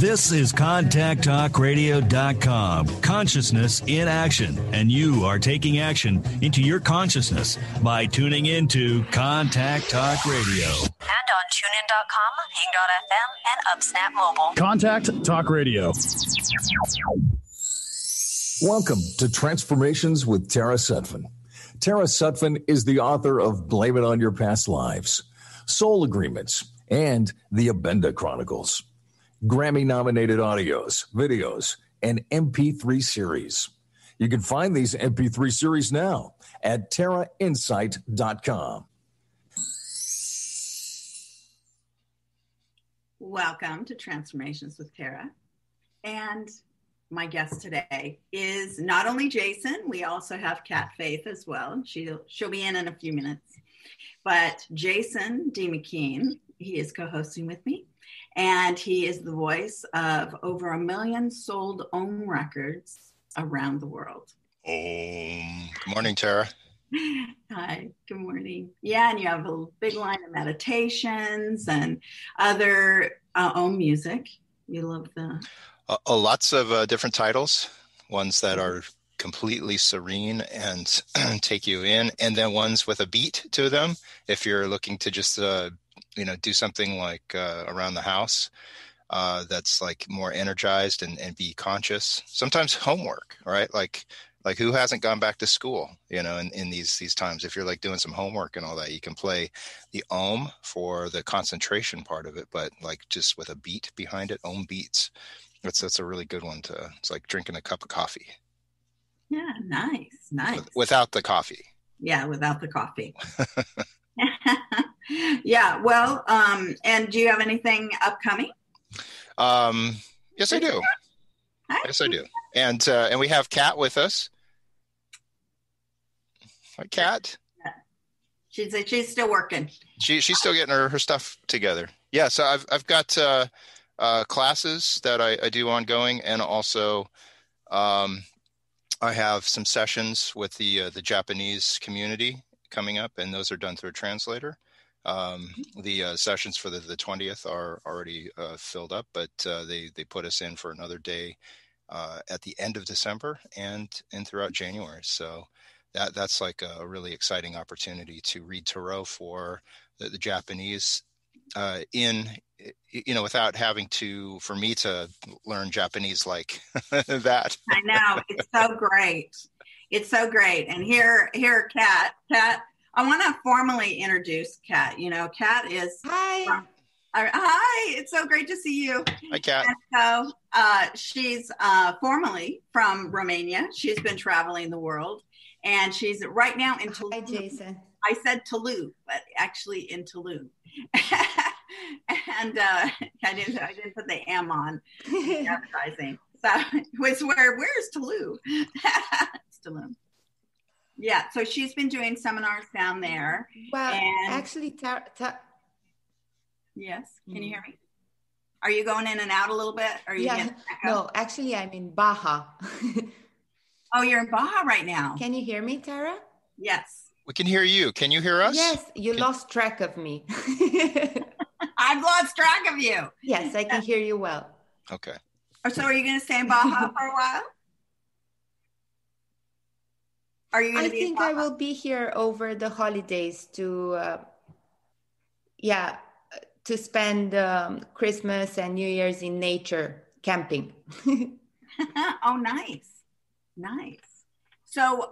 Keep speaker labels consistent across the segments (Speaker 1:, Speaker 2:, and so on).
Speaker 1: This is ContactTalkRadio.com. Consciousness in action. And you are taking action into your consciousness by tuning into Contact Talk Radio.
Speaker 2: And on TuneIn.com, Ping.fm, and UpSnap Mobile.
Speaker 3: Contact Talk Radio.
Speaker 4: Welcome to Transformations with Tara Sutphen. Tara Sutphen is the author of Blame It on Your Past Lives, Soul Agreements, and The Abenda Chronicles. Grammy-nominated audios, videos, and MP3 series. You can find these MP3 series now at tarainsight.com.
Speaker 5: Welcome to Transformations with Tara. And my guest today is not only Jason, we also have Kat Faith as well. She'll be in a few minutes. But Jason D McKean, he is co-hosting with me. And he is the voice of over 1 million sold Om records around the world.
Speaker 6: Om. Good morning, Tara.
Speaker 5: Hi, good morning. Yeah, and you have a big line of meditations and other Om music. You love the...
Speaker 6: Lots of different titles, ones that are completely serene and take you in, and then ones with a beat to them. If you're looking to just... do something like around the house that's like more energized and be conscious. Sometimes homework, right? Like who hasn't gone back to school, in these times? If you're like doing some homework and all that, you can play the Om for the concentration part of it, but like just with a beat behind it, Om beats. That's a really good one it's like drinking a cup of coffee.
Speaker 5: Yeah, nice.
Speaker 6: Without the coffee.
Speaker 5: Yeah, without the coffee. Yeah, well, and do you have anything upcoming?
Speaker 6: Yes, I do.
Speaker 5: Hi.
Speaker 6: Yes, I do. And we have Kat with us. Hi, Kat.
Speaker 5: She's still working.
Speaker 6: She's still getting her stuff together. Yeah, so I've got classes that I do ongoing, and also I have some sessions with the Japanese community coming up, and those are done through a translator. The sessions for the 20th are already filled up, but they put us in for another day at the end of December and throughout January. So that's like a really exciting opportunity to read Tarot for the Japanese without having for me to learn Japanese like that.
Speaker 5: I know. It's so great. It's so great. And here, Kat, I want to formally introduce Kat. Kat is...
Speaker 7: Hi.
Speaker 5: Hi. It's so great to see you.
Speaker 6: Hi, Kat.
Speaker 5: And so she's formerly from Romania. She's been traveling the world, and she's right now in Toulouse.
Speaker 7: Hi, Jason.
Speaker 5: I said Toulouse, but actually in Toulouse. And I didn't put the M on advertising. So where's Toulouse? It's Toulouse. Yeah, so she's been doing seminars down there.
Speaker 7: Well,
Speaker 5: and
Speaker 7: actually,
Speaker 5: yes, can you hear me? Are you going in and out a little bit?
Speaker 7: No, actually, I'm in Baja.
Speaker 5: Oh, you're in Baja right now.
Speaker 7: Can you hear me, Tara?
Speaker 5: Yes.
Speaker 6: We can hear you. Can you hear us?
Speaker 7: Yes, you lost track of me.
Speaker 5: I've lost track of you.
Speaker 7: Yes, I can hear you well.
Speaker 6: Okay.
Speaker 5: So are you going to stay in Baja for a while?
Speaker 7: I think I will be here over the holidays to spend Christmas and New Year's in nature camping.
Speaker 5: Oh, nice. So,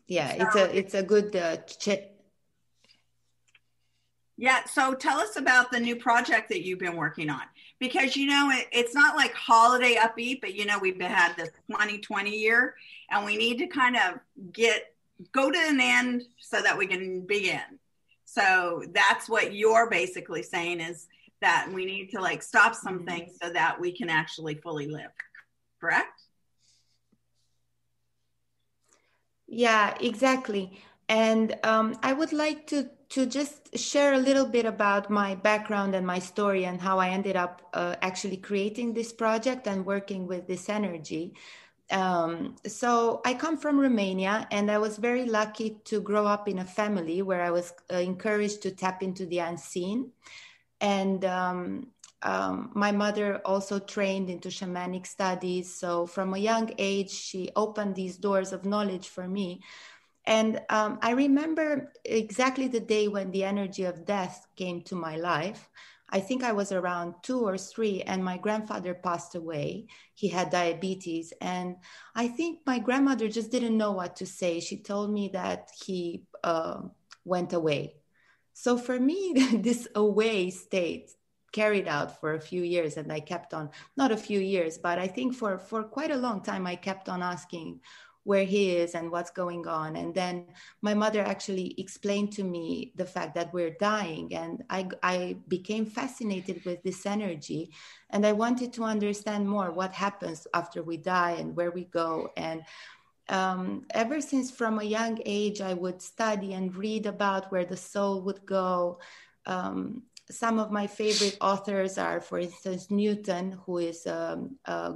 Speaker 7: it's a good
Speaker 5: Yeah. So tell us about the new project that you've been working on, because, it's not like holiday upbeat, but, we've had this 2020 year, and we need to kind of go to an end so that we can begin. So that's what you're basically saying, is that we need to stop some things so that we can actually fully live. Correct?
Speaker 7: Yeah, exactly. And I would like to just share a little bit about my background and my story and how I ended up actually creating this project and working with this energy. So I come from Romania, and I was very lucky to grow up in a family where I was encouraged to tap into the unseen. And my mother also trained into shamanic studies. So from a young age, she opened these doors of knowledge for me. And I remember exactly the day when the energy of death came to my life. I think I was around 2 or 3, and my grandfather passed away. He had diabetes. And I think my grandmother just didn't know what to say. She told me that he went away. So for me, this away state carried out for a few years, and I kept on, not a few years, but I think for quite a long time, I kept on asking where he is and what's going on. And then my mother actually explained to me the fact that we're dying, and I became fascinated with this energy, and I wanted to understand more what happens after we die and where we go. And ever since from a young age, I would study and read about where the soul would go. Some of my favorite authors are, for instance, Newton, who is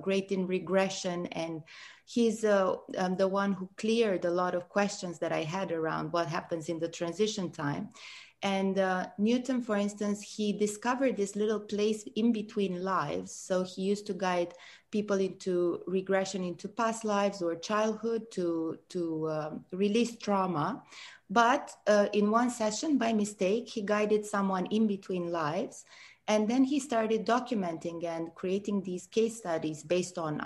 Speaker 7: great in regression, and he's the one who cleared a lot of questions that I had around what happens in the transition time. And Newton, for instance, he discovered this little place in between lives. So he used to guide people into regression into past lives or childhood to release trauma. But in one session, by mistake, he guided someone in between lives. And then he started documenting and creating these case studies based on,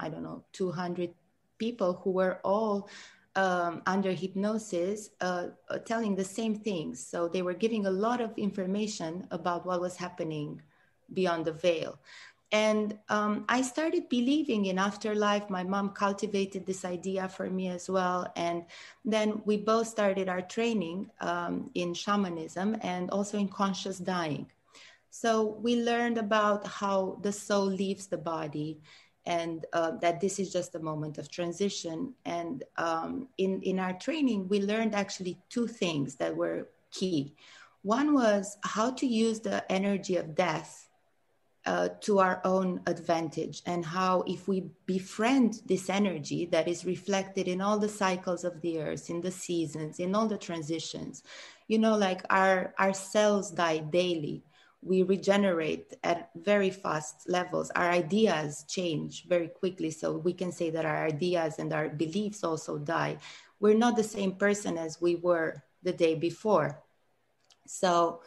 Speaker 7: 200 people who were all under hypnosis, telling the same things. So they were giving a lot of information about what was happening beyond the veil. And I started believing in afterlife. My mom cultivated this idea for me as well. And then we both started our training in shamanism and also in conscious dying. So we learned about how the soul leaves the body, and that this is just a moment of transition. And in our training, we learned actually 2 things that were key. One was how to use the energy of death to our own advantage, and how if we befriend this energy that is reflected in all the cycles of the earth, in the seasons, in all the transitions, like our cells die daily. We regenerate at very fast levels. Our ideas change very quickly. So we can say that our ideas and our beliefs also die. We're not the same person as we were the day before. So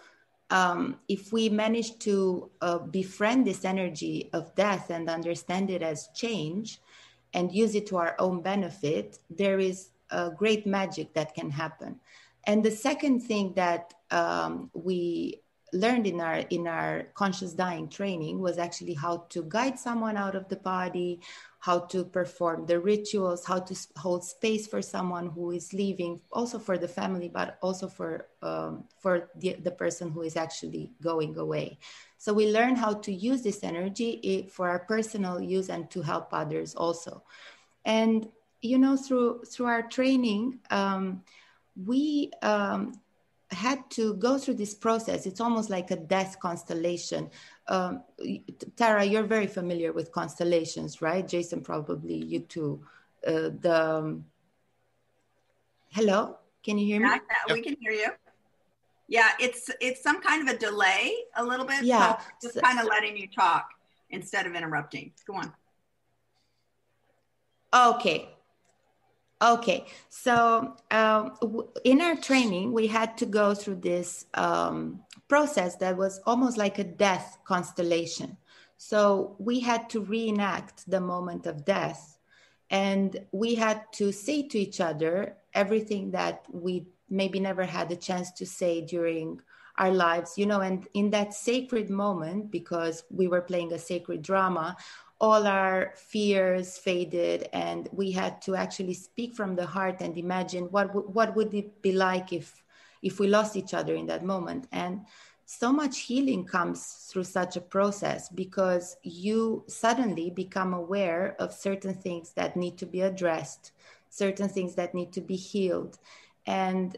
Speaker 7: if we manage to befriend this energy of death and understand it as change and use it to our own benefit, there is a great magic that can happen. And the second thing that we learned in our conscious dying training was actually how to guide someone out of the body, how to perform the rituals, how to hold space for someone who is leaving, also for the family, but also for the person who is actually going away. So we learn how to use this energy for our personal use and to help others also. And through our training, we had to go through this process. It's almost like a death constellation. Tara, you're very familiar with constellations, right? Jason, probably you too. Hello, can you hear me?
Speaker 5: Yeah, we can hear you. Yeah, it's some kind of a delay a little bit.
Speaker 7: Yeah.
Speaker 5: So just kind of letting you talk instead of interrupting. Go on.
Speaker 7: Okay, so in our training, we had to go through this process that was almost like a death constellation. So we had to reenact the moment of death, and we had to say to each other everything that we maybe never had a chance to say during our lives, and in that sacred moment, because we were playing a sacred drama, all our fears faded, and we had to actually speak from the heart and imagine what would it be like if we lost each other in that moment. And so much healing comes through such a process, because you suddenly become aware of certain things that need to be addressed, certain things that need to be healed. And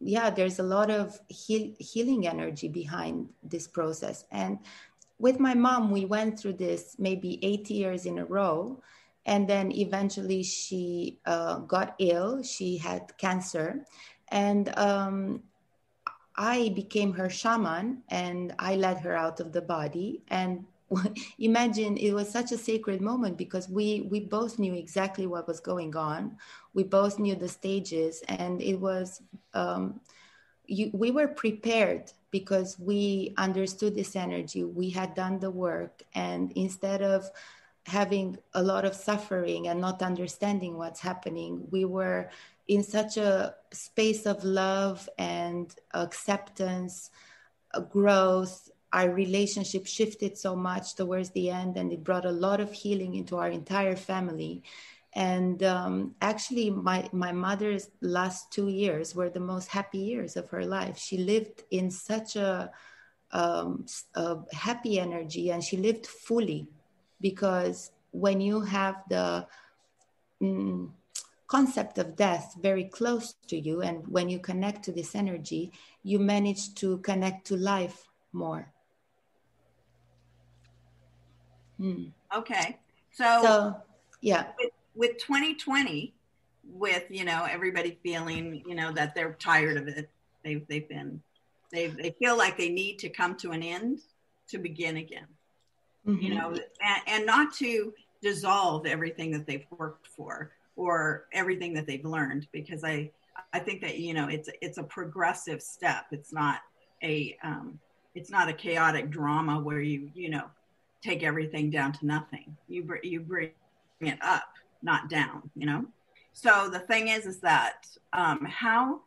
Speaker 7: there's a lot of healing energy behind this process. And with my mom, we went through this maybe 8 years in a row. And then eventually she got ill. She had cancer. And I became her shaman, and I led her out of the body. And imagine, it was such a sacred moment because we both knew exactly what was going on. We both knew the stages, and it was we were prepared because we understood this energy. We had done the work, and instead of having a lot of suffering and not understanding what's happening, we were in such a space of love and acceptance, growth. Our relationship shifted so much towards the end, and it brought a lot of healing into our entire family. And actually, my mother's last 2 years were the most happy years of her life. She lived in such a happy energy, and she lived fully, because when you have the concept of death very close to you, and when you connect to this energy, you manage to connect to life more.
Speaker 5: Okay. So
Speaker 7: yeah.
Speaker 5: With 2020, with, everybody feeling, that they're tired of it. They feel like they need to come to an end to begin again, and not to dissolve everything that they've worked for or everything that they've learned, because I think that, it's a progressive step. It's not a chaotic drama where you take everything down to nothing. You bring it up, not down, So the thing is that how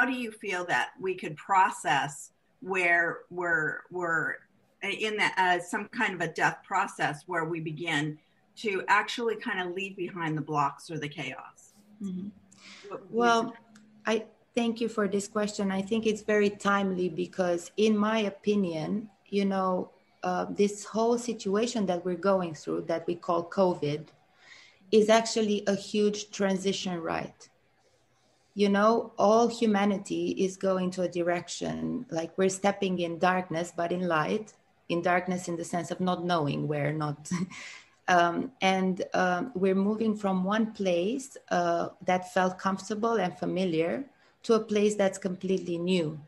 Speaker 5: do you feel that we could process where we're in that some kind of a death process where we begin to actually kind of leave behind the blocks or the chaos?
Speaker 7: Well, I thank you for this question. I think it's very timely because, in my opinion, this whole situation that we're going through, that we call COVID, is actually a huge transition rite. All humanity is going to a direction, like we're stepping in darkness, but in light, in darkness in the sense of not knowing where, not. And we're moving from one place that felt comfortable and familiar to a place that's completely new.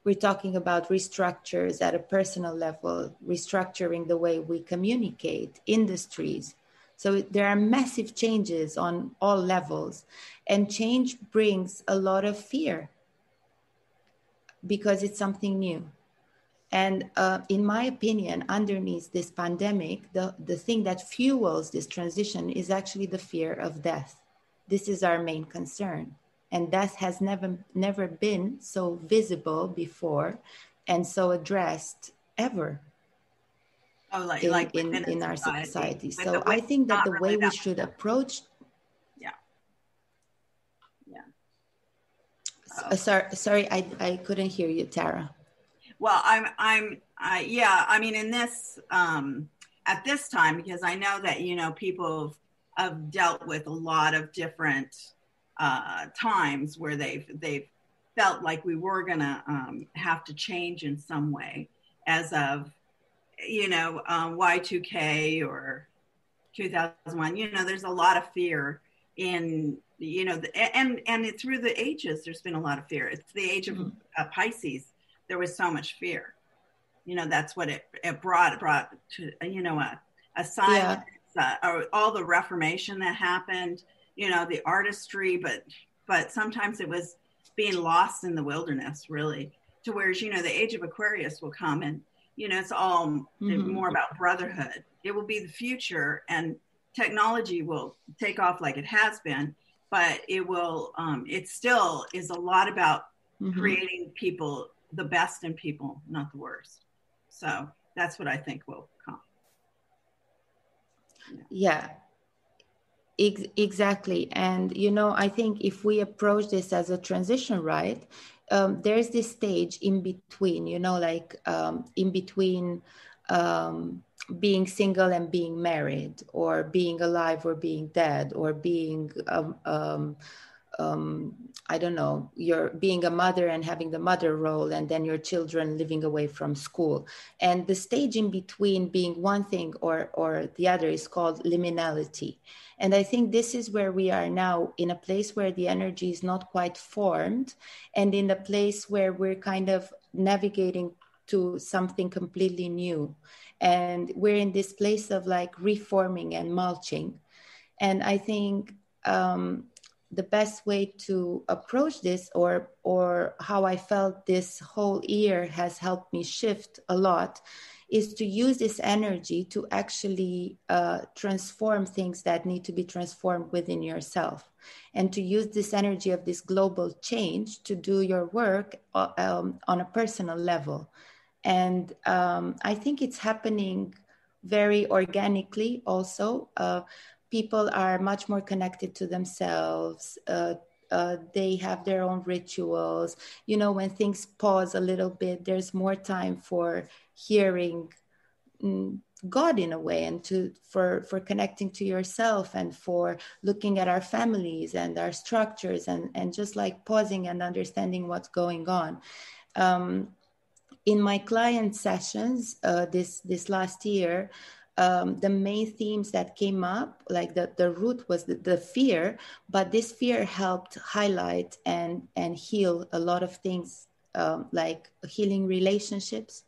Speaker 7: We're talking about restructures at a personal level, restructuring the way we communicate, industries. So there are massive changes on all levels, and change brings a lot of fear because it's something new. And in my opinion, underneath this pandemic, the thing that fuels this transition is actually the fear of death. This is our main concern. And death has never been so visible before and so addressed ever.
Speaker 5: Oh,
Speaker 7: in our society. So I think that the way we should approach. Sorry, I couldn't hear you, Tara.
Speaker 5: Well, I mean, in this, at this time, because I know that, people have dealt with a lot of different times where they've felt like we were going to have to change in some way as of, Y2K or 2001, there's a lot of fear in, and through the ages, there's been a lot of fear. It's the age of Pisces. There was so much fear, that's what it brought to, a silence, all the Reformation that happened, the artistry, but sometimes it was being lost in the wilderness, really, to whereas, the age of Aquarius will come and, it's all more about brotherhood. It will be the future, and technology will take off like it has been, but it will, it still is a lot about creating people, the best in people, not the worst. So that's what I think will come.
Speaker 7: Yeah, exactly. And, I think if we approach this as a transition, right, there's this stage in between, in between being single and being married, or being alive or being dead, or being I don't know, you're being a mother and having the mother role, and then your children living away from school. And the stage in between being one thing or the other is called liminality. And I think this is where we are now, in a place where the energy is not quite formed, and in a place where we're kind of navigating to something completely new. And we're in this place of like reforming and mulching. And I think the best way to approach this, or how I felt this whole year has helped me shift a lot, is to use this energy to actually transform things that need to be transformed within yourself, and to use this energy of this global change to do your work on a personal level. And I think it's happening very organically also. People are much more connected to themselves. They have their own rituals. You know, when things pause a little bit, there's more time for hearing God in a way, and for connecting to yourself, and for looking at our families and our structures, and just like pausing and understanding what's going on. In my client sessions this last year, the main themes that came up, like the root was the fear, but this fear helped highlight and heal a lot of things, like healing relationships,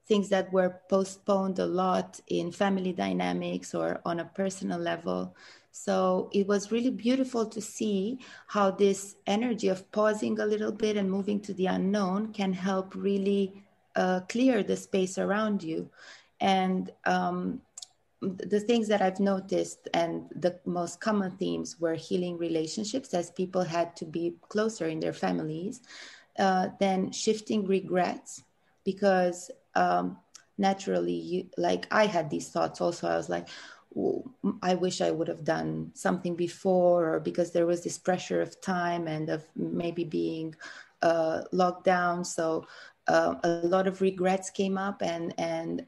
Speaker 7: things that were postponed a lot in family dynamics or on a personal level. So it was really beautiful to see how this energy of pausing a little bit and moving to the unknown can help really clear the space around you. And the things that I've noticed, and the most common themes, were healing relationships, as people had to be closer in their families, then shifting regrets, because naturally, like I had these thoughts also. I was like, I wish I would have done something before, or because there was this pressure of time and of maybe being locked down. So a lot of regrets came up, and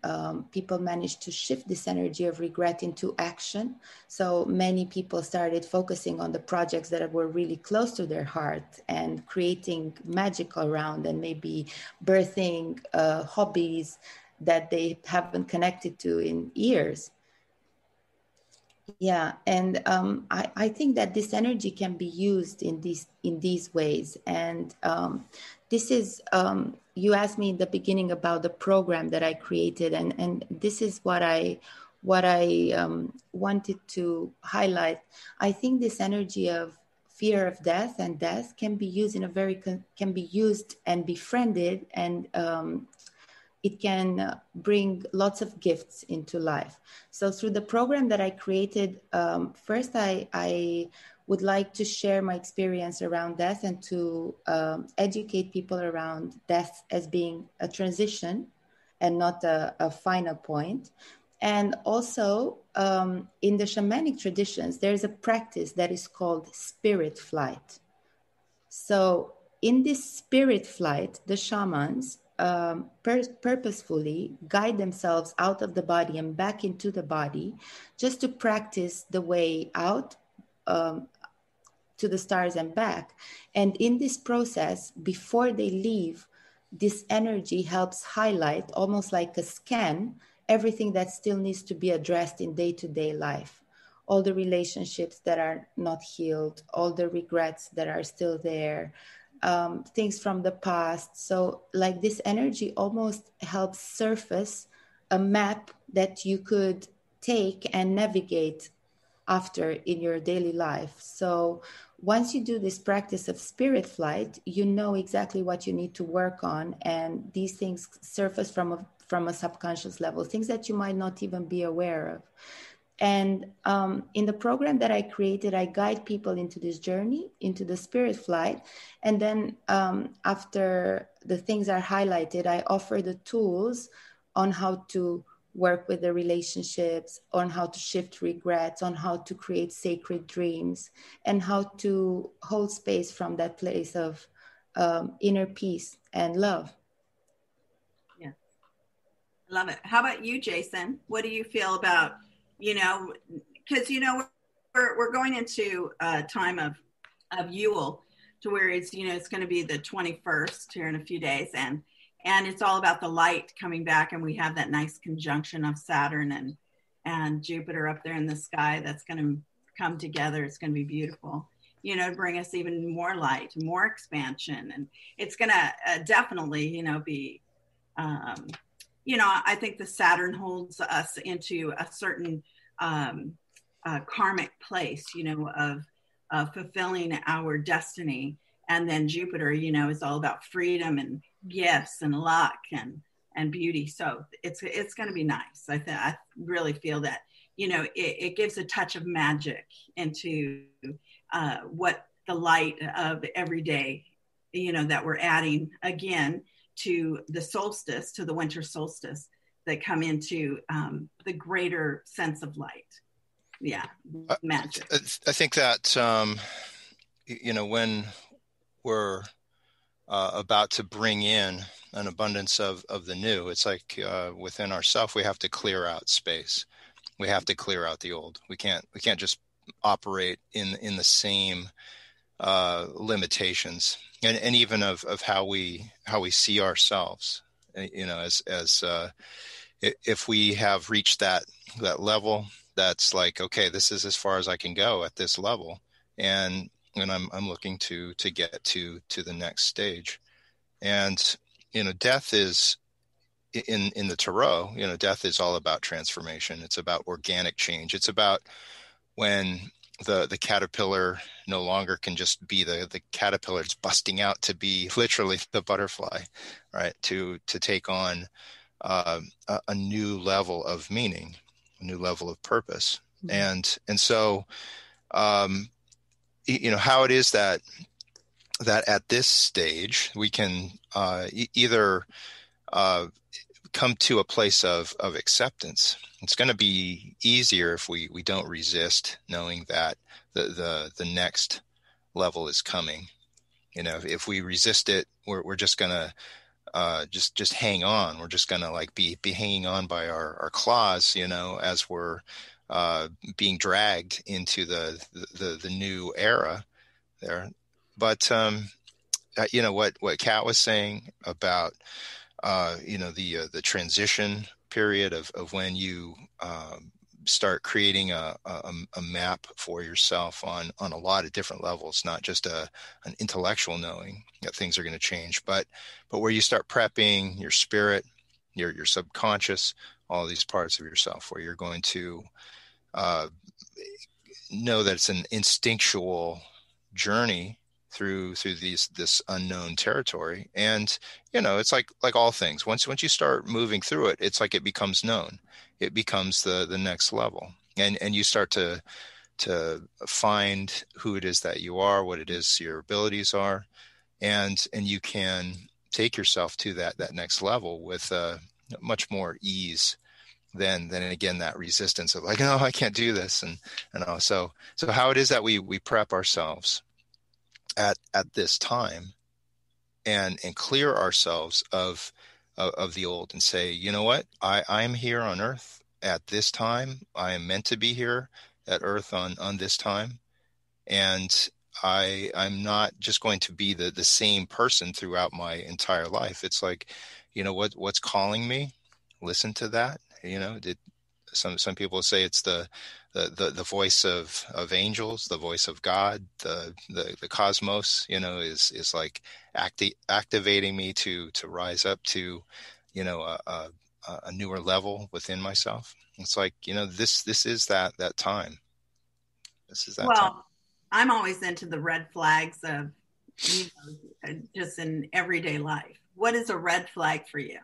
Speaker 7: people managed to shift this energy of regret into action. So many people started focusing on the projects that were really close to their heart, and creating magic around, and maybe birthing hobbies that they haven't connected to in years. Yeah, and I think that this energy can be used in these ways. And this is, you asked me in the beginning about the program that I created, and this is what I wanted to highlight. I think this energy of fear of death and death can be used in a can be used and befriended, and it can bring lots of gifts into life. So through the program that I created, first I would like to share my experience around death, and to educate people around death as being a transition and not a final point. And also in the shamanic traditions, there's a practice that is called spirit flight. So in this spirit flight, the shamans purposefully guide themselves out of the body and back into the body, just to practice the way out to the stars and back. And in this process, before they leave, this energy helps highlight, almost like a scan, everything that still needs to be addressed in day-to-day life. All the relationships that are not healed, all the regrets that are still there, things from the past. So like this energy almost helps surface a map that you could take and navigate after in your daily life. So once you do this practice of spirit flight, you know exactly what you need to work on, and these things surface from a subconscious level, things that you might not even be aware of. And in the program that I created, I guide people into this journey, into the spirit flight. And then after the things are highlighted, I offer the tools on how to work with the relationships, on how to shift regrets, on how to create sacred dreams, and how to hold space from that place of inner peace and love.
Speaker 5: Yeah, love it. How about you, Jason? What do you feel about, because we're going into a time of of Yule, to where it's, it's going to be the 21st here in a few days. And it's all about the light coming back. And we have that nice conjunction of Saturn and Jupiter up there in the sky that's going to come together. It's going to be beautiful, bring us even more light, more expansion. And it's going to definitely, be, I think the Saturn holds us into a certain karmic place, of fulfilling our destiny. And then Jupiter, is all about freedom and gifts and luck and beauty. So it's going to be nice. I really feel that, it gives a touch of magic into what the light of every day, that we're adding again to the solstice, to the winter solstice, that come into the greater sense of light. Yeah, magic.
Speaker 6: I think that, when we're about to bring in an abundance of the new, it's like within ourselves, we have to clear out space. We have to clear out the old. We can't just operate in the same limitations, and even of how we see ourselves. As if we have reached that level, that's like, okay, this is as far as I can go at this level, and I'm looking to get to the next stage. And death is in the Tarot. Death is all about transformation. It's about organic change. It's about when the caterpillar no longer can just be the caterpillar. It's busting out to be literally the butterfly, right? To take on a new level of meaning, a new level of purpose. Mm-hmm. And so, how it is that at this stage we can either come to a place of acceptance. It's going to be easier if we don't resist, knowing that the next level is coming. If we resist it, we're just going to just hang on. We're just going to be hanging on by our claws, as we're being dragged into the new era there. But what Kat was saying about the transition period of when you start creating a map for yourself on a lot of different levels, not just an intellectual knowing that things are going to change, but where you start prepping your spirit, your subconscious, all these parts of yourself, where you're going to know that it's an instinctual journey through this unknown territory. And it's like all things, once you start moving through it, it's like it becomes known. It becomes the next level, and you start to find who it is that you are, what it is your abilities are, and you can take yourself to that next level with much more ease than again that resistance of no, I can't do this. And so how it is that we prep ourselves at this time and clear ourselves of the old and say, you know what, I'm here on earth at this time. I am meant to be here at earth on this time. And I'm not just going to be the same person throughout my entire life. It's like, what's calling me? Listen to that. Some people say it's the voice of angels, the voice of God, the cosmos, is like activating me to rise up to, a newer level within myself. It's like, this is that time. This is that time.
Speaker 5: Well, I'm always into the red flags of, just in everyday life. What is a red flag for you?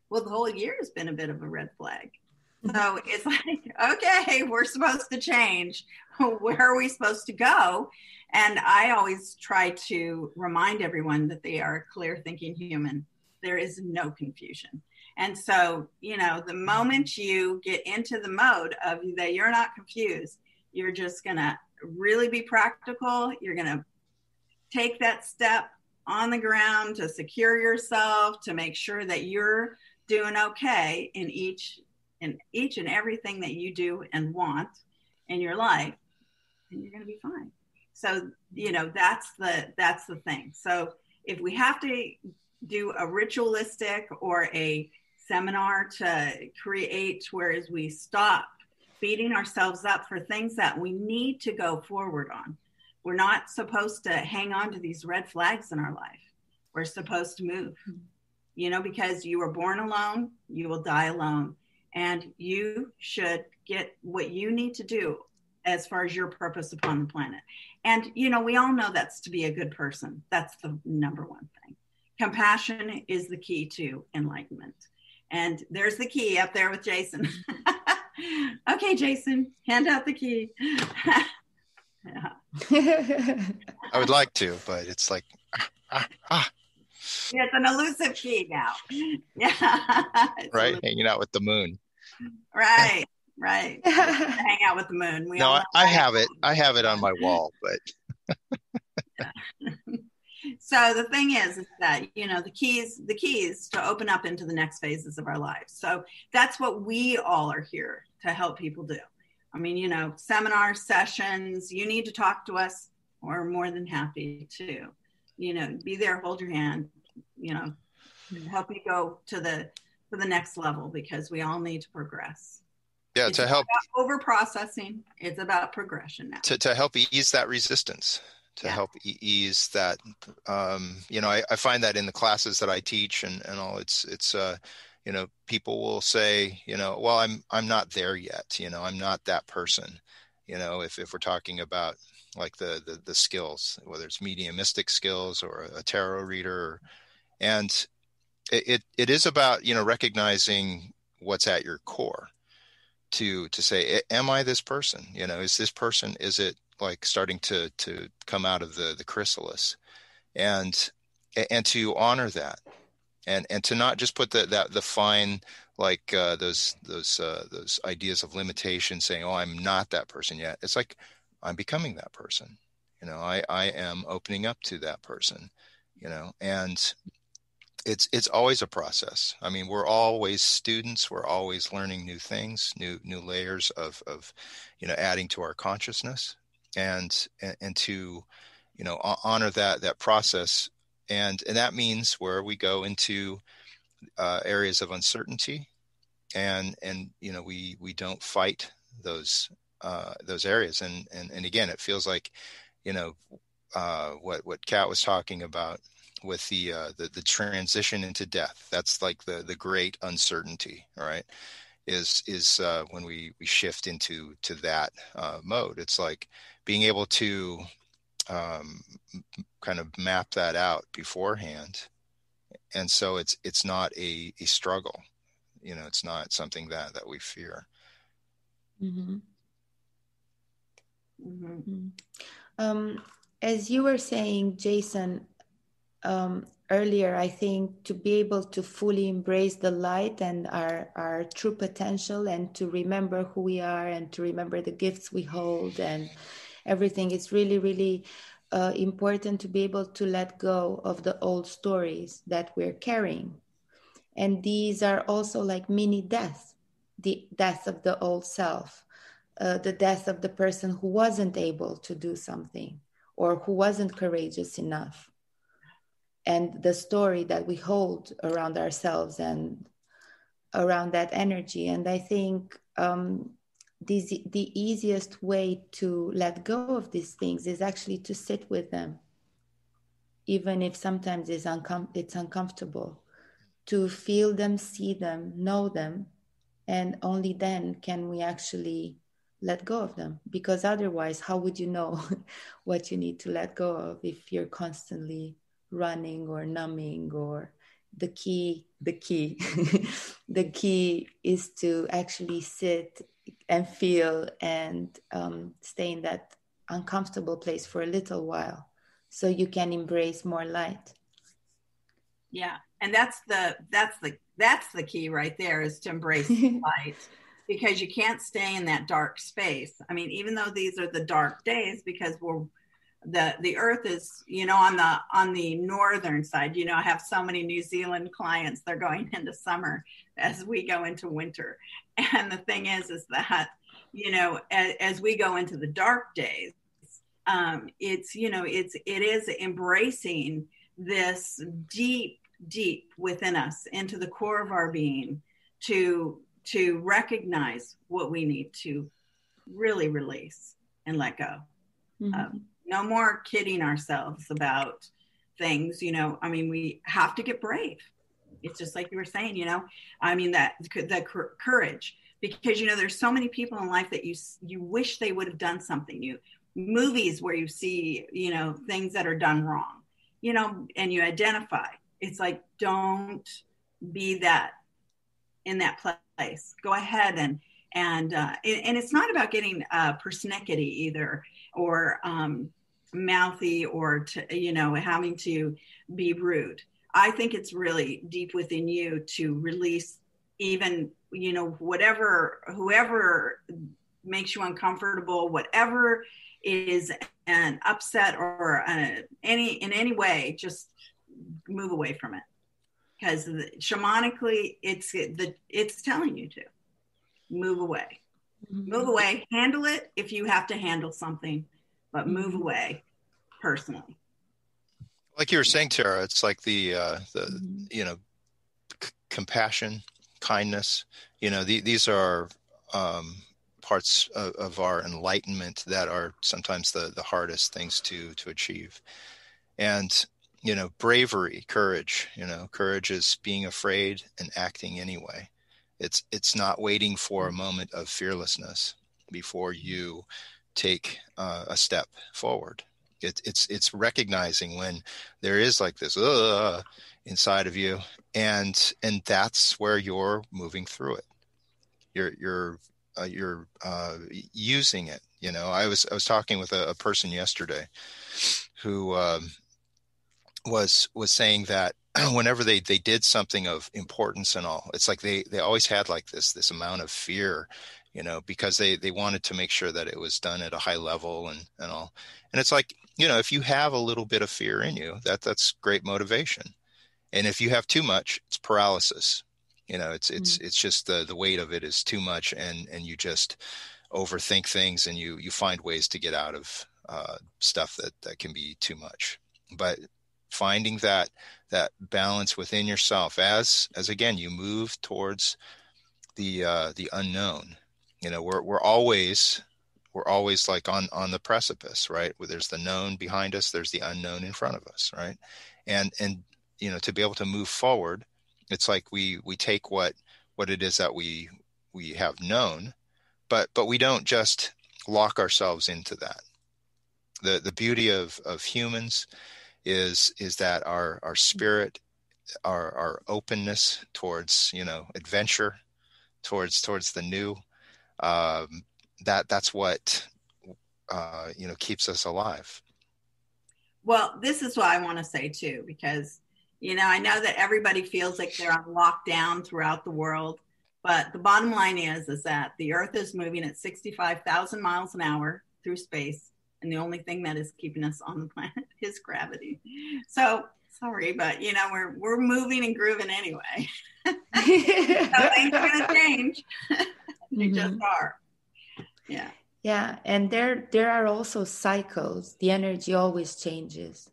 Speaker 5: Well, the whole year has been a bit of a red flag. So it's like, okay, we're supposed to change. Where are we supposed to go? And I always try to remind everyone that they are a clear thinking human. There is no confusion. And so, the moment you get into the mode of that you're not confused, you're just going to really be practical. You're going to take that step on the ground to secure yourself, to make sure that you're doing okay in each and everything that you do and want in your life, and you're going to be fine. So, that's the thing. So if we have to do a ritualistic or a seminar to create, whereas we stop beating ourselves up for things that we need to go forward on. We're not supposed to hang on to these red flags in our life. We're supposed to move, because you were born alone, you will die alone. And you should get what you need to do as far as your purpose upon the planet. And, we all know that's to be a good person. That's the number one thing. Compassion is the key to enlightenment. And there's the key up there with Jason. Okay, Jason, hand out the key. Yeah.
Speaker 6: I would like to, but it's like,
Speaker 5: It's an elusive key now. Yeah.
Speaker 6: Right? Hanging out with the moon.
Speaker 5: Right. Hang out with the moon.
Speaker 6: I have it. I have it on my wall, but.
Speaker 5: So the thing is that, the keys to open up into the next phases of our lives. So that's what we all are here to help people do. I mean, seminar sessions, you need to talk to us. We're more than happy to, be there, hold your hand, help you go to the next level, because we all need to progress.
Speaker 6: Yeah,
Speaker 5: it's
Speaker 6: to help
Speaker 5: over processing. It's about progression now.
Speaker 6: To help ease that resistance, help ease that. I find that in the classes that I teach and all, it's people will say, well, I'm not there yet. I'm not that person. If we're talking about like the skills, whether it's mediumistic skills or a tarot reader, and it is about, recognizing what's at your core. To say, am I this person? Is this person, is it like starting to come out of the chrysalis, and to honor that, and to not just put the fine, like those ideas of limitation, saying, oh, I'm not that person yet. It's like, I'm becoming that person. I am opening up to that person. And it's always a process. I mean, we're always students. We're always learning new things, new layers of adding to our consciousness, and to honor that process, and that means where we go into areas of uncertainty, and we don't fight those areas, and again, it feels like what Kat was talking about with the transition into death. That's like the great uncertainty, right? Is when we shift into that mode. It's like being able to kind of map that out beforehand, and so it's not a struggle. It's not something that we fear.
Speaker 7: Mm-hmm. Mm-hmm. As you were saying, Jason, earlier, I think to be able to fully embrace the light and our true potential, and to remember who we are, and to remember the gifts we hold and everything, it's really, really important to be able to let go of the old stories that we're carrying. And these are also like mini deaths, the death of the old self, the death of the person who wasn't able to do something or who wasn't courageous enough. And the story that we hold around ourselves and around that energy. And I think the easiest way to let go of these things is actually to sit with them, even if sometimes it's uncomfortable, to feel them, see them, know them, and only then can we actually let go of them. Because otherwise, how would you know what you need to let go of if you're constantly running or numbing? Or the key the key is to actually sit and feel and stay in that uncomfortable place for a little while, so you can embrace more light.
Speaker 5: Yeah, and that's the key right there, is to embrace the light, because you can't stay in that dark space. I mean, even though these are the dark days, because the earth is, on the northern side, I have so many New Zealand clients, they're going into summer as we go into winter. And the thing is that, as we go into the dark days, it is embracing this deep within us into the core of our being to recognize what we need to really release and let go. No more kidding ourselves about things. We have to get brave. It's just like you were saying, that courage, because there's so many people in life that you wish they would have done something. Movies where you see things that are done wrong, and you identify. It's like, don't be that in that place. Go ahead and it's not about getting persnickety either, or mouthy, or having to be rude. I think it's really deep within you to release even whoever makes you uncomfortable, whatever is an upset or in any way, just move away from it, because shamanically it's telling you to move away. Move away, handle it if you have to handle something, but move away personally.
Speaker 6: Like you were saying, Tara, it's like the compassion, kindness. These are parts of our enlightenment that are sometimes the hardest things to achieve. And bravery, courage. Courage is being afraid and acting anyway. It's not waiting for a moment of fearlessness before you take a step forward. It's recognizing when there is like this inside of you, and that's where you're moving through it. You're using it. I was talking with a person yesterday who was saying that whenever they did something of importance and all, it's like they always had like this amount of fear, because they wanted to make sure that it was done at a high level and all. And it's like, if you have a little bit of fear in you, that's great motivation. And if you have too much, it's paralysis. It's just the weight of it is too much, and you just overthink things, and you find ways to get out of stuff that can be too much. But finding that balance within yourself as again you move towards the unknown. We're always like on the precipice, right? Where there's the known behind us, there's the unknown in front of us, right? And to be able to move forward, it's like we take what it is that we have known, but we don't just lock ourselves into that. The beauty of humans is that our spirit, our openness towards adventure, towards the new, that's what keeps us alive.
Speaker 5: Well, this is what I want to say too, because I know that everybody feels like they're on lockdown throughout the world, but the bottom line is that the Earth is moving at 65,000 miles an hour through space, and the only thing that is keeping us on the planet is gravity. So sorry, but we're moving and grooving anyway. So things are going to change. They just are. Yeah.
Speaker 7: Yeah, and there are also cycles. The energy always changes,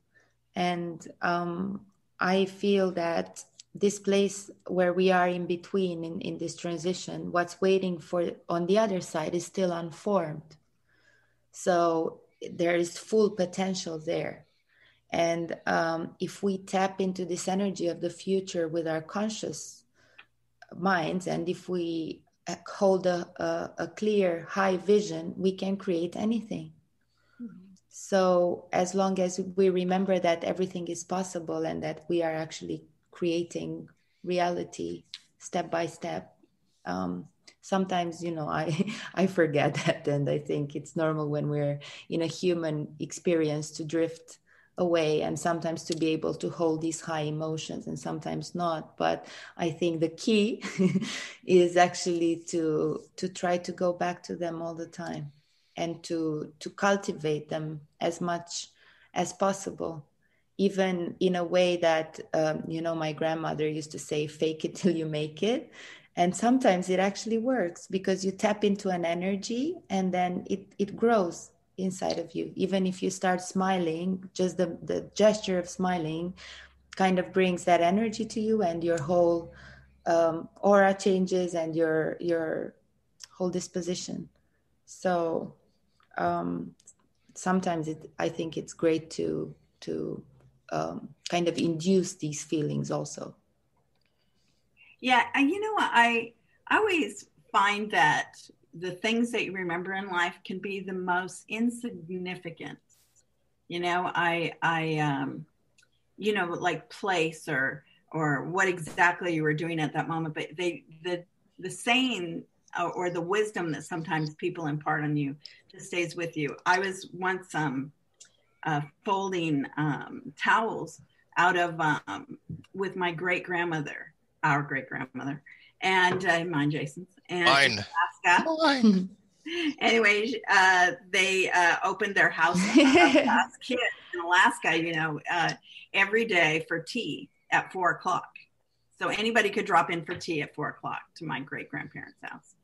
Speaker 7: and I feel that this place where we are in between in this transition, what's waiting for on the other side is still unformed. So there is full potential there. And if we tap into this energy of the future with our conscious minds, and if we hold a clear, high vision, we can create anything. So as long as we remember that everything is possible and that we are actually creating reality step by step, sometimes, I forget that, and I think it's normal when we're in a human experience to drift away, and sometimes to be able to hold these high emotions and sometimes not. But I think the key is actually to try to go back to them all the time, and to cultivate them as much as possible, even in a way that, my grandmother used to say, fake it till you make it. And sometimes it actually works, because you tap into an energy and then it grows. inside of you. Even if you start smiling, just the gesture of smiling kind of brings that energy to you, and your whole aura changes, and your whole disposition. So sometimes I think it's great to kind of induce these feelings also.
Speaker 5: Yeah, and you know what? I always find that the things that you remember in life can be the most insignificant. You know, you know, like place or what exactly you were doing at that moment, but the saying or the wisdom that sometimes people impart on you just stays with you. I was once folding towels out of with my great-grandmother, our great-grandmother, and mine, Jason's, and
Speaker 6: Mine.
Speaker 5: Alaska.
Speaker 6: Mine.
Speaker 5: Anyway, they opened their house as kids in Alaska, you know, every day for tea at 4:00. So anybody could drop in for tea at 4:00 to my great-grandparents' house.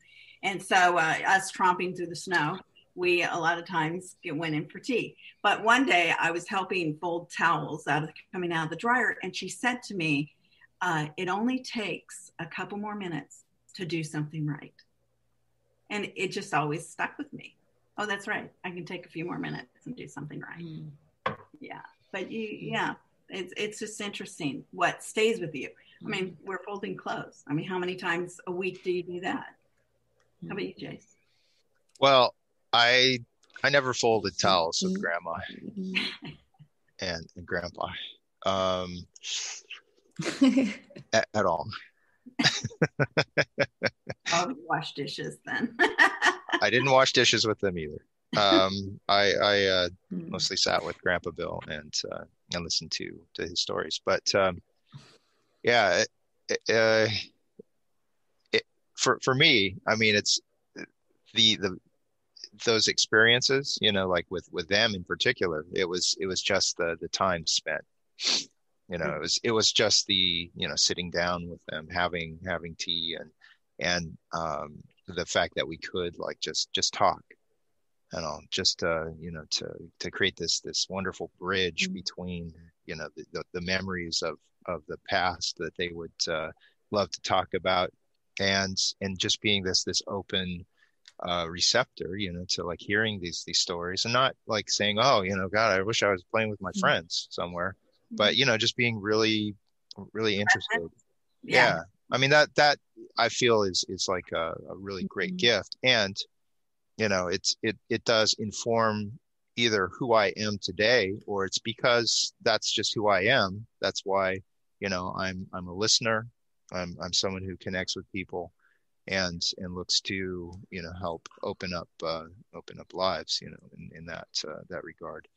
Speaker 5: And so us tromping through the snow, we a lot of times went in for tea. But one day I was helping fold towels coming out of the dryer, and she said to me, it only takes a couple more minutes to do something right. And it just always stuck with me. Oh, that's right. I can take a few more minutes and do something right. Yeah. But it's just interesting what stays with you. I mean, we're folding clothes. I mean, how many times a week do you do that? How about you, Jace?
Speaker 6: Well, I never folded towels with Grandma and Grandpa at all.
Speaker 5: Oh, wash dishes then.
Speaker 6: I didn't wash dishes with them either. I mostly sat with Grandpa Bill and listened to his stories. But for me, I mean, it's those experiences, you know, like with them in particular, it was just the time spent. You know, it was just the, you know, sitting down with them, having tea, and the fact that we could like just talk, you know, just you know, to create this wonderful bridge between, you know, the memories of the past that they would love to talk about, and just being this open receptor, you know, to like hearing these stories, and not like saying, oh, you know, God, I wish I was playing with my friends somewhere, but, you know, just being really interested. Yeah. I mean, that I feel is like a really great gift. And, you know, it does inform either who I am today, or it's because that's just who I am. That's why, you know, I'm a listener. I'm someone who connects with people and looks to, you know, help open up lives, you know, in that regard.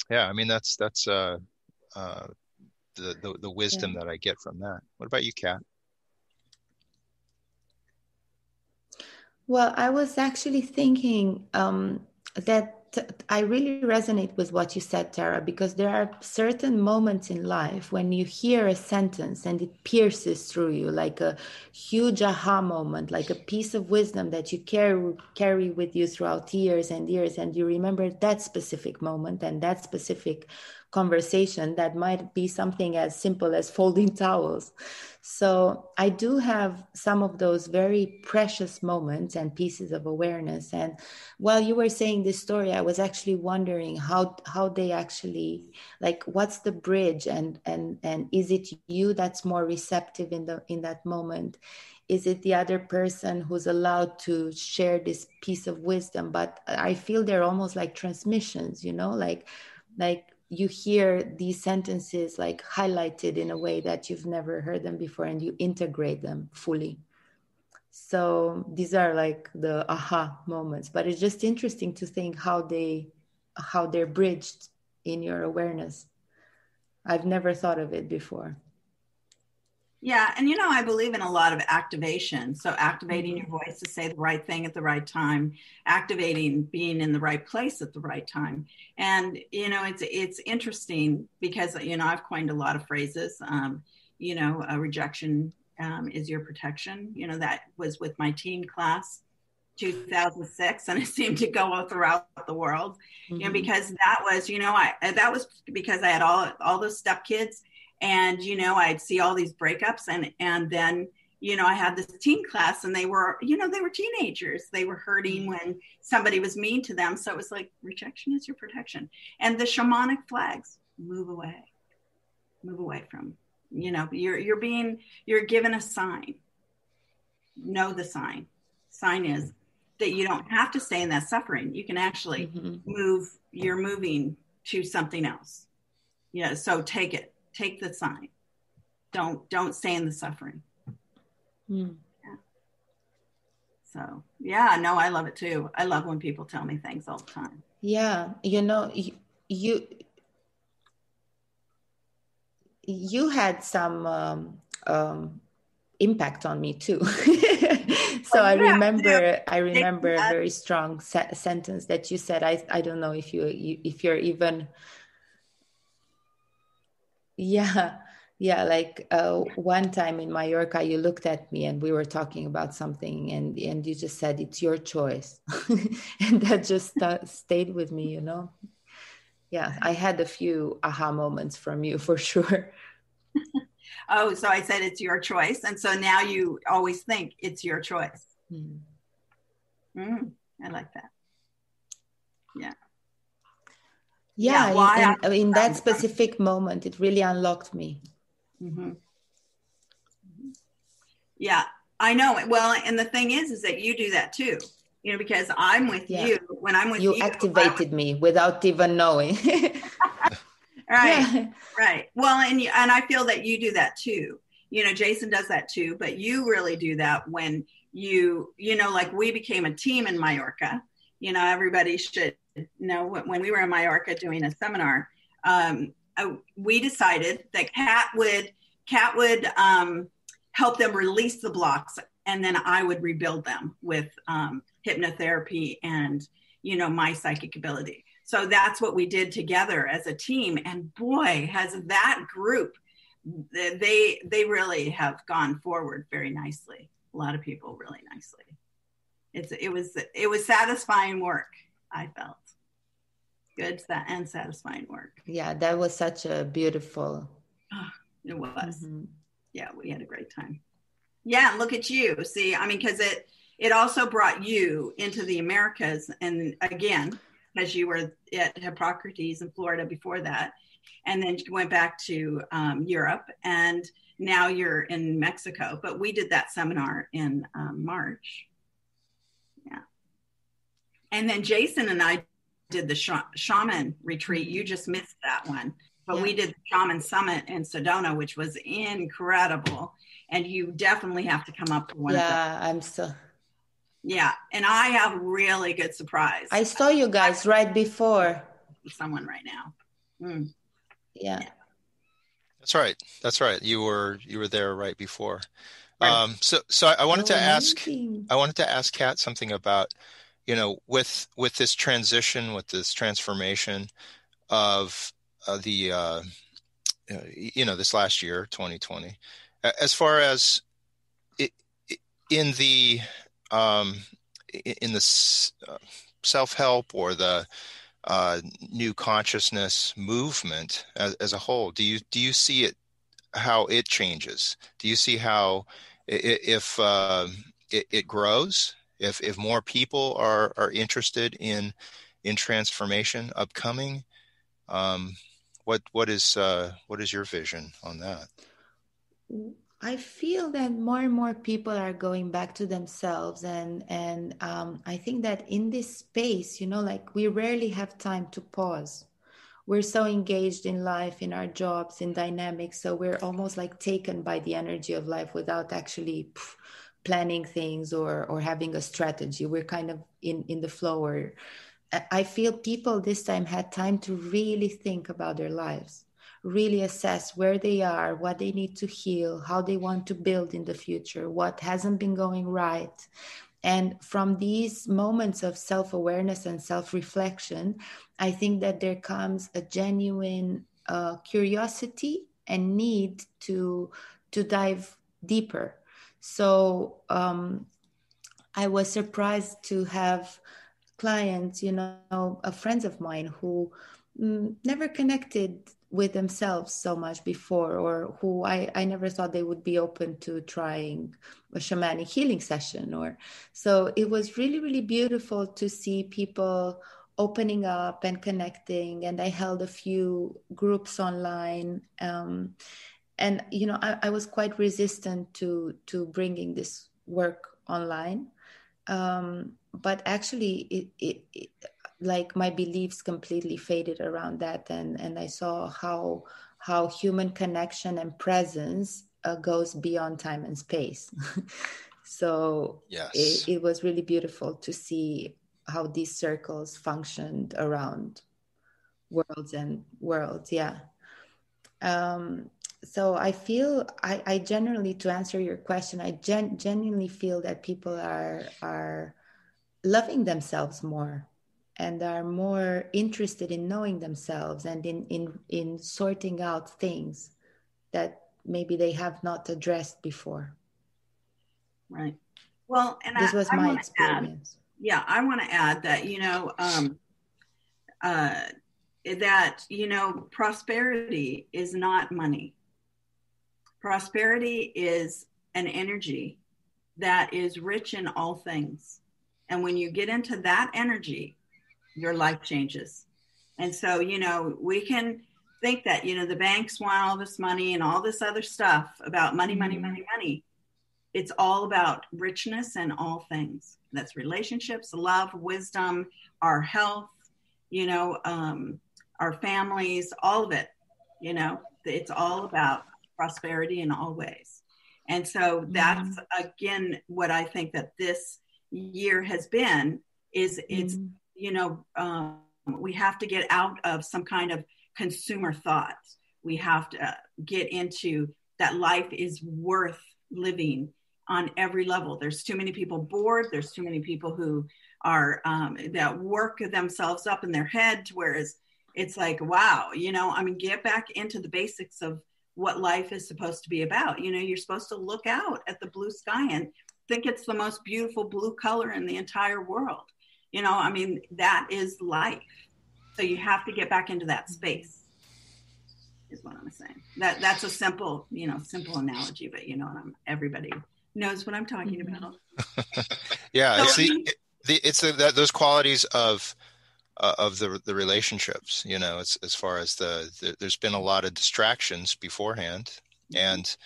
Speaker 6: Yeah, I mean, that's the wisdom that I get from that. What about you, Kat?
Speaker 7: Well, I was actually thinking that I really resonate with what you said, Tara, because there are certain moments in life when you hear a sentence and it pierces through you like a huge aha moment, like a piece of wisdom that you carry with you throughout years and years, and you remember that specific moment and that specific conversation that might be something as simple as folding towels. So I do have some of those very precious moments and pieces of awareness. And while you were saying this story, I was actually wondering how they actually, like, what's the bridge, and is it you that's more receptive in that moment? Is it the other person who's allowed to share this piece of wisdom? But I feel they're almost like transmissions, you know, like you hear these sentences like highlighted in a way that you've never heard them before, and you integrate them fully. So these are like the aha moments, but it's just interesting to think how they're bridged in your awareness. I've never thought of it before.
Speaker 5: Yeah. And, you know, I believe in a lot of activation. So activating your voice to say the right thing at the right time, activating being in the right place at the right time. And, you know, it's interesting because, you know, I've coined a lot of phrases, you know, rejection is your protection. You know, that was with my teen class. 2006, and it seemed to go throughout the world, because that was, that was because I had all those stepkids, and, I'd see all these breakups, and then, I had this teen class, and they were teenagers. They were hurting when somebody was mean to them. So it was like, rejection is your protection. And the shamanic flags, move away from, you're given a sign. Know the sign. Sign is that you don't have to stay in that suffering. You can actually you're moving to something else. Yeah. So take the sign. Don't stay in the suffering. Yeah. So, yeah, no, I love it too. I love when people tell me things all the time.
Speaker 7: Yeah. You had some impact on me too. So I remember a very strong sentence that you said. I don't know if you're even, like one time in Mallorca, you looked at me and we were talking about something, and you just said, it's your choice. And that just stayed with me, Yeah, I had a few aha moments from you for sure.
Speaker 5: Oh, so I said it's your choice. And so now you always think it's your choice. I like that. Yeah.
Speaker 7: Yeah, in that specific moment, it really unlocked me.
Speaker 5: Yeah, I know. Well, and the thing is that you do that too, because I'm with you. When I'm with you,
Speaker 7: you activated me without even knowing.
Speaker 5: Right. Well, and I feel that you do that too. Jason does that too, but you really do that when like we became a team in Mallorca. Everybody should know when we were in Mallorca doing a seminar, we decided that Kat would help them release the blocks, and then I would rebuild them with hypnotherapy and, my psychic ability. So that's what we did together as a team. And boy, has that group, they really have gone forward very nicely. A lot of people really nicely. It was satisfying work, I felt. Good and satisfying work.
Speaker 7: Yeah, that was such a beautiful.
Speaker 5: It was. Yeah, we had a great time. Yeah, look at you. See, because it also brought you into the Americas, and again, as you were at Hippocrates in Florida before that, and then you went back to Europe, and now you're in Mexico. But we did that seminar in March. Yeah. And then Jason and I did the shaman retreat. You just missed that one. But we did the Shaman Summit in Sedona, which was incredible. And you definitely have to come up to one of them.
Speaker 7: Yeah, I'm so...
Speaker 5: Yeah, and I have a really good surprise.
Speaker 7: I saw you guys right before.
Speaker 5: Someone right now.
Speaker 7: Yeah.
Speaker 6: That's right. You were there right before. Right. So I wanted to ask Kat something about, with this transition, with this transformation of this last year, 2020, as far as in the self-help or the new consciousness movement as a whole, do you see it, how it changes? Do you see how if it grows, if more people are interested in transformation upcoming? What is your vision on that?
Speaker 7: I feel that more and more people are going back to themselves, and I think that in this space, we rarely have time to pause. We're so engaged in life, in our jobs, in dynamics, so we're almost like taken by the energy of life without actually planning things or having a strategy. We're kind of in the flow. Or I feel people this time had time to really think about their lives, really assess where they are, what they need to heal, how they want to build in the future, what hasn't been going right. And from these moments of self-awareness and self-reflection, I think that there comes a genuine curiosity and need to dive deeper. So I was surprised to have clients, friends of mine who never connected with themselves so much before, or who I never thought they would be open to trying a shamanic healing session. Or so it was really, really beautiful to see people opening up and connecting. And I held a few groups online. And I was quite resistant to bringing this work online. But actually it like my beliefs completely faded around that, and I saw how human connection and presence goes beyond time and space. So
Speaker 6: Yes.
Speaker 7: it was really beautiful to see how these circles functioned around worlds and worlds. Yeah. So I feel I generally, to answer your question, I genuinely feel that people are loving themselves more, and are more interested in knowing themselves, and in sorting out things that maybe they have not addressed before.
Speaker 5: Right. Well, and
Speaker 7: this was my experience.
Speaker 5: I want to add that, that, prosperity is not money. Prosperity is an energy that is rich in all things. And when you get into that energy, your life changes. And so, we can think that, the banks want all this money and all this other stuff about money, money, money, money. It's all about richness and all things. That's relationships, love, wisdom, our health, our families, all of it. It's all about prosperity in all ways. And so that's, again, what I think that this year has been is it's, we have to get out of some kind of consumer thought. We have to get into that life is worth living on every level. There's too many people bored. There's too many people who are, that work themselves up in their head, whereas it's like, wow, get back into the basics of what life is supposed to be about. You're supposed to look out at the blue sky and think it's the most beautiful blue color in the entire world. That is life. So you have to get back into that space, is what I'm saying. That's a simple analogy, but everybody knows what I'm talking about.
Speaker 6: Yeah, so, it's those qualities of the relationships. It's as far as there's been a lot of distractions beforehand, and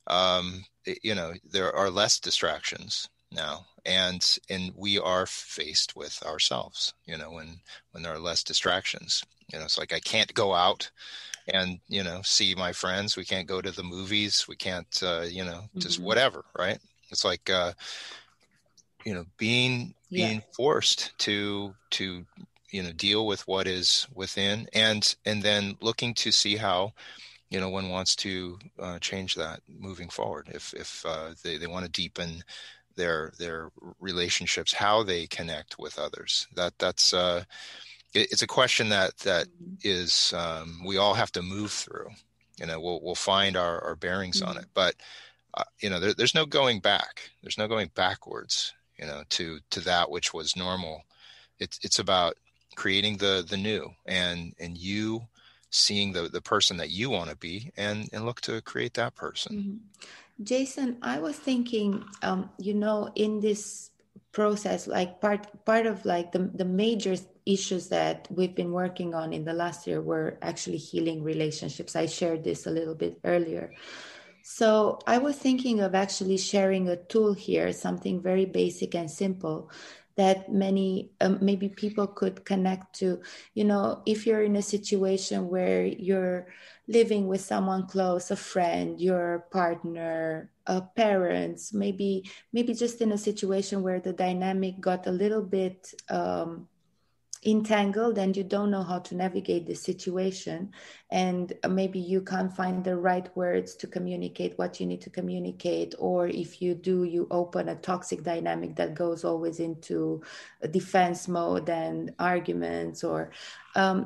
Speaker 6: there are less distractions now, and we are faced with ourselves. When there are less distractions, it's like I can't go out and see my friends. We can't go to the movies. We can't just whatever, right? It's like being forced to deal with what is within, and then looking to see how one wants to change that moving forward. If they want to deepen their relationships, how they connect with others. That's it's a question that is we all have to move through. We'll find our bearings on it, but there's no going back. There's no going backwards. To that which was normal. It's about creating the new, and you seeing the person that you want to be, and look to create that person.
Speaker 7: Jason, I was thinking, in this process, like part of like the major issues that we've been working on in the last year were actually healing relationships. I shared this a little bit earlier. So I was thinking of actually sharing a tool here, something very basic and simple that many, maybe people could connect to. If you're in a situation where you're living with someone close, a friend, your partner, parents, maybe just in a situation where the dynamic got a little bit entangled and you don't know how to navigate the situation, and maybe you can't find the right words to communicate what you need to communicate, or if you do, you open a toxic dynamic that goes always into a defense mode and arguments, or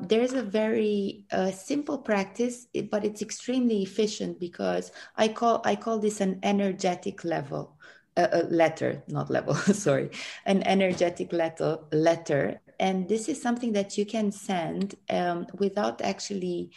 Speaker 7: there's a very simple practice, but it's extremely efficient, because I call this an energetic level. a letter, not level, sorry, an energetic letter. And this is something that you can send without actually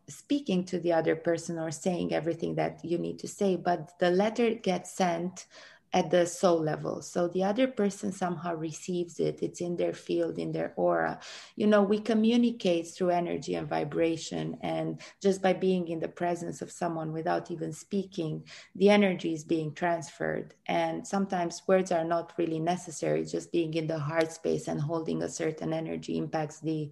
Speaker 7: speaking to the other person or saying everything that you need to say, but the letter gets sent at the soul level. So the other person somehow receives it. It's in their field, in their aura. You know, we communicate through energy and vibration. And just by being in the presence of someone without even speaking, the energy is being transferred. And sometimes words are not really necessary. Just being in the heart space and holding a certain energy impacts the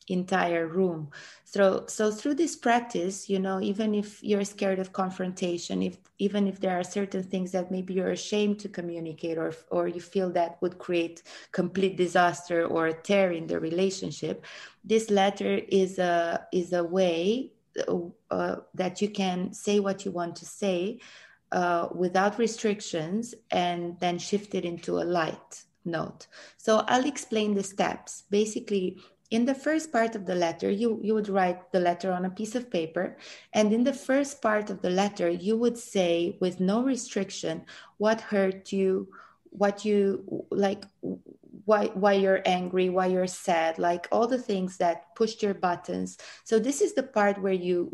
Speaker 7: entire room. So through this practice, you know, even if you're scared of confrontation, even if there are certain things that maybe you're ashamed to communicate, or you feel that would create complete disaster or a tear in the relationship, this letter is a way that you can say what you want to say without restrictions, and then shift it into a light note. So I'll explain the steps. Basically, in the first part of the letter, you would write the letter on a piece of paper. And in the first part of the letter, you would say, with no restriction, what hurt you, what you like, why you're angry, why you're sad, like all the things that pushed your buttons. So this is the part where you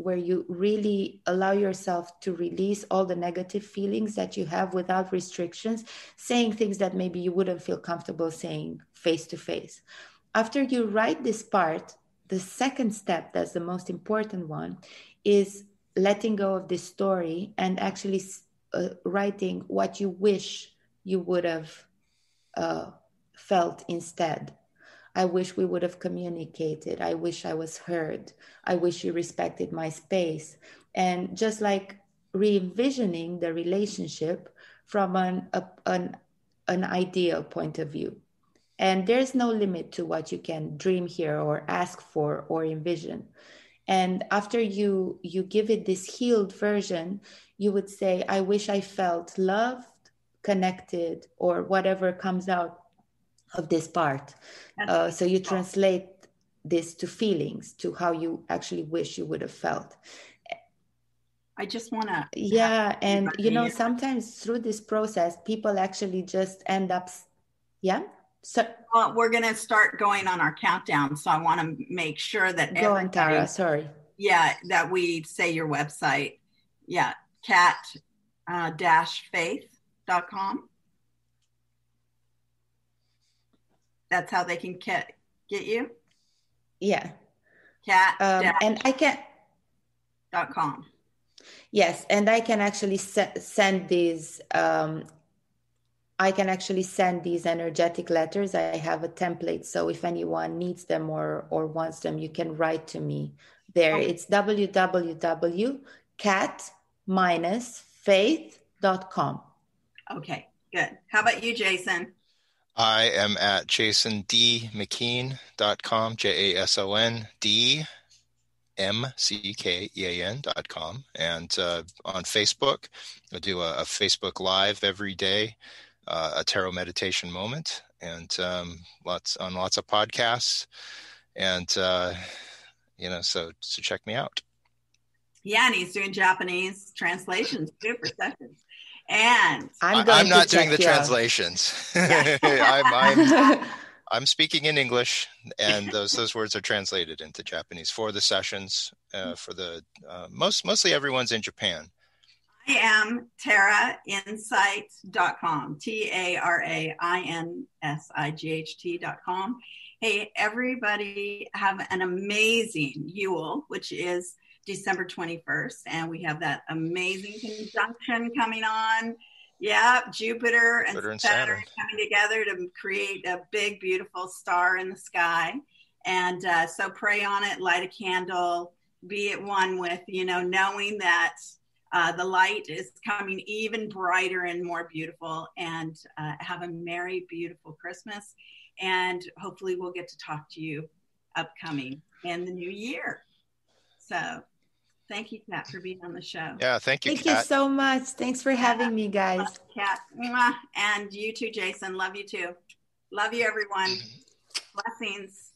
Speaker 7: really allow yourself to release all the negative feelings that you have without restrictions, saying things that maybe you wouldn't feel comfortable saying face to face. After you write this part, the second step, that's the most important one, is letting go of this story and actually writing what you wish you would have felt instead. I wish we would have communicated. I wish I was heard. I wish you respected my space. And just like re-envisioning the relationship from an ideal point of view. And there's no limit to what you can dream here or ask for or envision. And after you give it this healed version, you would say, I wish I felt loved, connected, or whatever comes out of this part. So you translate this to feelings, to how you actually wish you would have felt.
Speaker 5: I just want to.
Speaker 7: Yeah. And, you know, sometimes through this process, people actually just end up, yeah. So
Speaker 5: well, we're going to start going on our countdown. So I want to make sure that
Speaker 7: go on, Tara. Sorry.
Speaker 5: Yeah, that we say your website. Yeah, cat-faith.com. That's how they can get you?
Speaker 7: Yeah.
Speaker 5: Cat
Speaker 7: and I can
Speaker 5: .com.
Speaker 7: Yes, and I can actually send these I can actually send these energetic letters. I have a template, so if anyone needs them or wants them, you can write to me there. Okay. It's www.cat-faith.com.
Speaker 5: Okay, good. How about you, Jason?
Speaker 6: I am at jasondmckean.com, JASONDMCKEAN.com. And on Facebook, I do a Facebook Live every day, a tarot meditation moment, and lots of podcasts. And, so check me out.
Speaker 5: Yeah, and he's doing Japanese translations too for sessions. And
Speaker 6: I'm not doing the translations. I'm speaking in English, and those words are translated into Japanese for the sessions. For the mostly everyone's in Japan.
Speaker 5: I am TaraInsight.com, TaraInsight.com. Hey, everybody, have an amazing Yule, which is December 21st, and we have that amazing conjunction coming on. Yeah, Jupiter and Saturn coming together to create a big, beautiful star in the sky. And so pray on it, light a candle, be at one with, knowing that the light is coming even brighter and more beautiful. And have a merry, beautiful Christmas. And hopefully we'll get to talk to you upcoming in the new year. So thank you, Kat, for being on the show.
Speaker 6: Yeah, thank you,
Speaker 7: Kat.
Speaker 6: Thank
Speaker 7: you so much. Thanks for having me, guys.
Speaker 5: Kat. And you too, Jason. Love you too. Love you, everyone. Blessings.